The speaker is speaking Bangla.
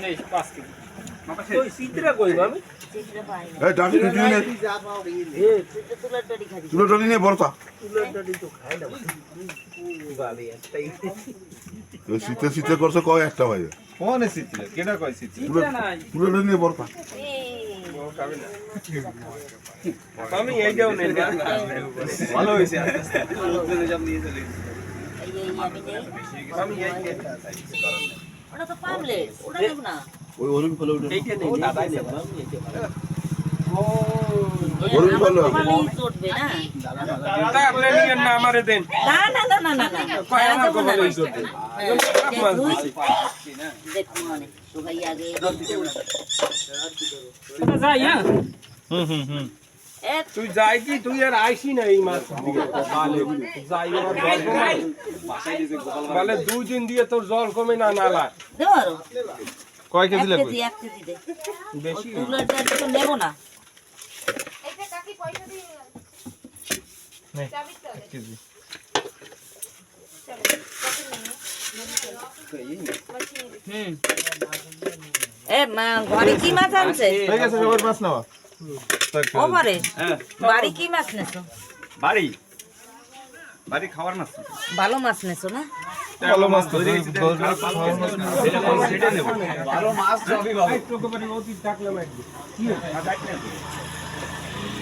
এই 5 কেজি কই সিতরা কই আমি চিত্রে পাই না এই ডাটি টুটি নে এ চিত্রে তুলার ডাড়ি খাবি তুলো ডাটি নিয়ে বড়তা তুলার ডাড়ি তো খায় না বালে একটাই শীতে শীতে করছে কয় একটা ভাই কোন সিটলে কেডা কই সিটলে তুলো তুলো ডাটি নিয়ে বড়তা খাবে না আমি এইটাও নেই ভালো হইছে লোকজন সব নিয়ে চলে এই আমি নেই আমি এই ওটা তো পামলেট ওটা দেব না ওই ওরুন ফলো উঠে এইটা নেই দাদাই নেব আমি এইটা ও ওরুন ফলো পানি চটবে না তা আপনি নিয়ে না আমারে দেন না না না না না না কয় আমার কপালে হইছে মাছ দিছি দেখ মানে তো ভাই আগে যাই হ্যাঁ এ তুই যাই কি তুই আর আইসি না এই মাছ দিকে বালে যাই আর জল কমে বালে 2 দিন দিয়ে তোর জল কমে না নালা দেব আরো কয় কেজি লাগবে 1 কেজি দে বেশি তুলার ডাড়ি তো নেব না এইটা কাকি পয়সা দিয়ে চাবি তো কেজি এ মা ঘরে কি মাছ আনছে হয়ে গেছে সবার মাছ নেওয়া ও পারে বাড়ি কি মাছ নেছো বাড়ি বাড়ি খাবার মাছ ভালো মাছ নেছো না ভালো মাছ তো ভালো মাছ সবই ভালো একটু করে অতি ডাকলাম একদম